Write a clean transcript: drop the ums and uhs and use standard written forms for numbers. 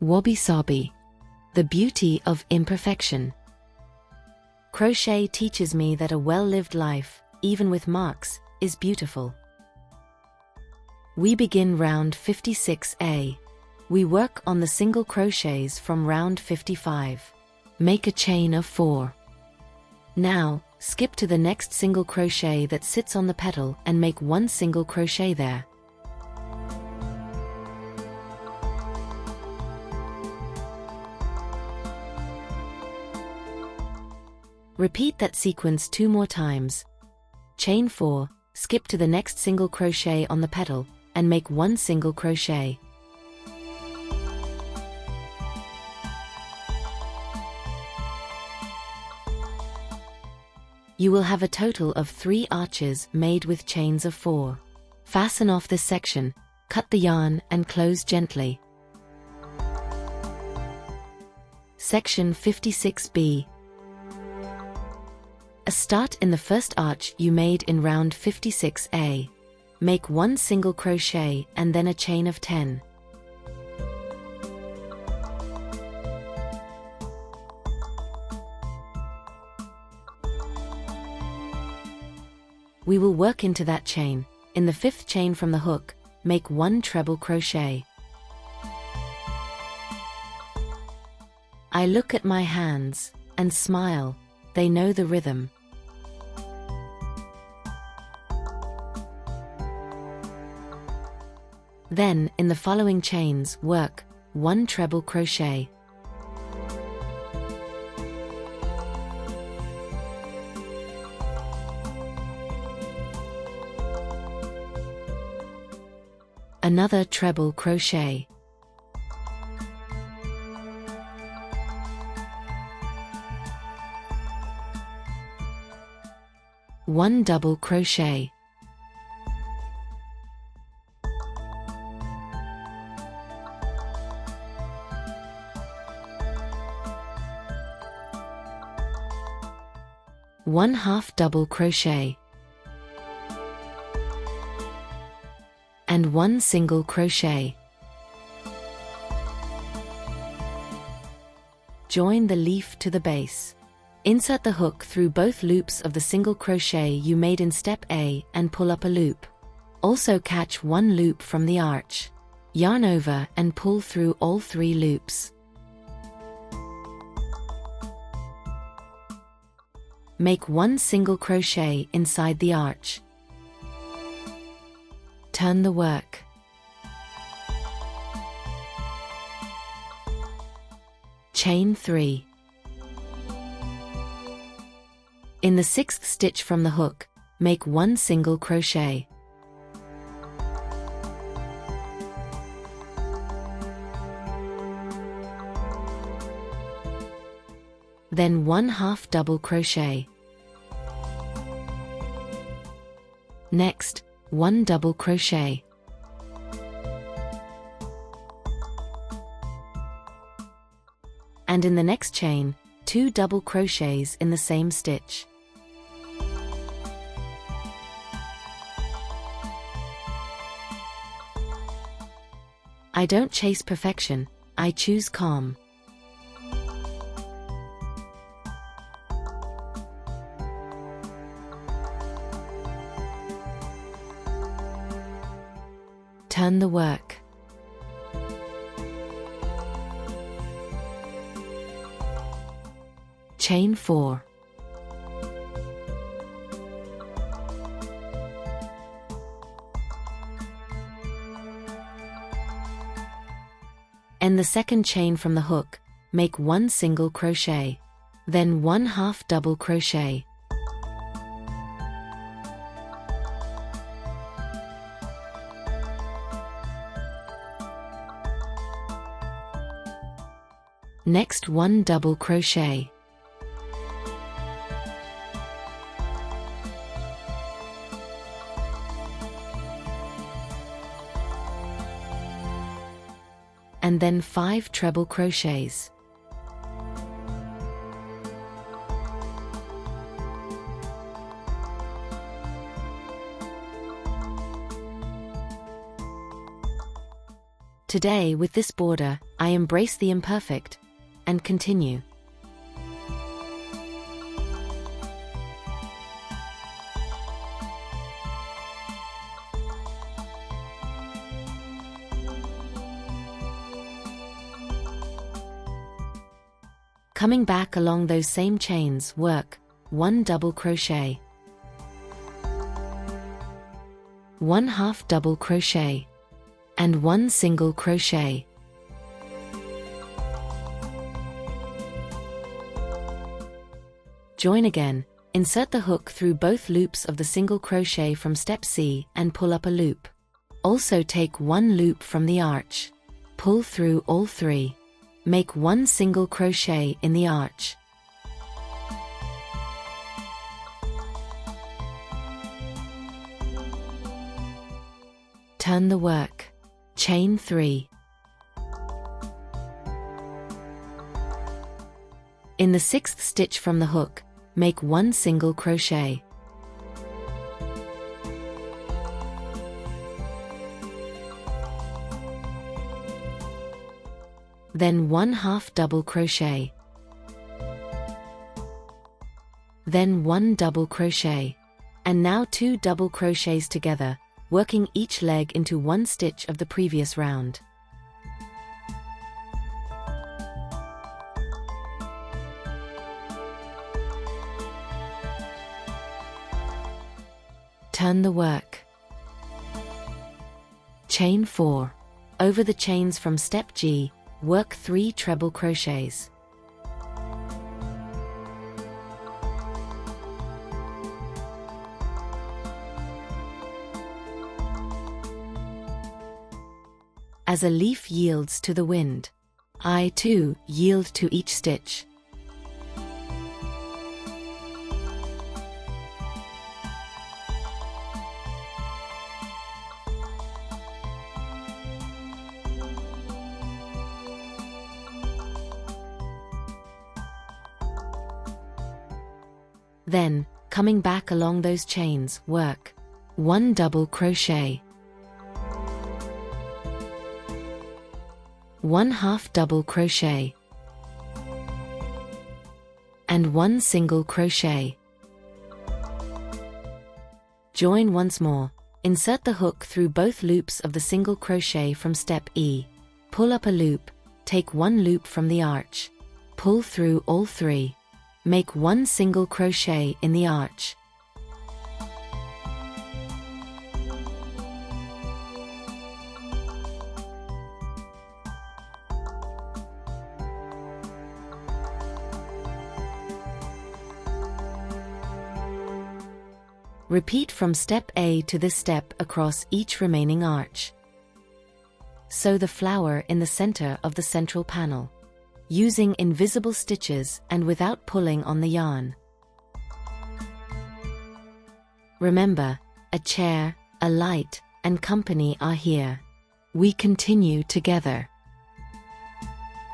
Wabi-sabi. The beauty of imperfection. Crochet teaches me that a well-lived life, even with marks, is beautiful. We begin round 56A. We work on the single crochets from round 55. Make a chain of 4. Now, skip to the next single crochet that sits on the petal and make 1 single crochet there. Repeat that sequence 2 more times. Chain 4, skip to the next single crochet on the petal, and make 1 single crochet. You will have a total of 3 arches made with chains of 4. Fasten off this section, cut the yarn and close gently. Section 56B. A start in the first arch you made in round 56A. Make 1 single crochet and then a chain of 10. We will work into that chain. In the 5th chain from the hook, make 1 treble crochet. I look at my hands and smile. They know the rhythm. Then, in the following chains, work 1 treble crochet. Another treble crochet. One double crochet. One half double crochet. And 1 single crochet. Join the leaf to the base. Insert the hook through both loops of the single crochet you made in step A and pull up a loop. Also catch 1 loop from the arch. Yarn over and pull through all 3 loops. Make 1 single crochet inside the arch. Turn the work. Chain 3. In the 6th stitch from the hook, make 1 single crochet. Then 1 half double crochet. Next, 1 double crochet. And in the next chain, 2 double crochets in the same stitch. I don't chase perfection, I choose calm. Turn the work. Chain 4. End the 2nd chain from the hook, make 1 single crochet. Then 1 half double crochet. Next 1 double crochet. And then 5 treble crochets. Today, with this border, I embrace the imperfect and continue. Coming back along those same chains, work 1 double crochet, 1 half double crochet, and 1 single crochet. Join again. Insert the hook through both loops of the single crochet from step C and pull up a loop. Also take 1 loop from the arch. Pull through all 3. Make 1 single crochet in the arch. Turn the work. Chain 3. In the 6th stitch from the hook, make 1 single crochet. Then 1 half double crochet. Then 1 double crochet. And now 2 double crochets together, working each leg into 1 stitch of the previous round. Turn the work. Chain 4. Over the chains from step G, work 3 treble crochets. As a leaf yields to the wind, I too yield to each stitch. Then, coming back along those chains, work 1 double crochet, 1 half double crochet, and 1 single crochet. Join once more. Insert the hook through both loops of the single crochet from step E. Pull up a loop, take 1 loop from the arch. Pull through all 3. Make 1 single crochet in the arch. Repeat from step A to this step across each remaining arch. Sew the flower in the center of the central panel, using invisible stitches and without pulling on the yarn. Remember, a chair, a light, and company are here. We continue together.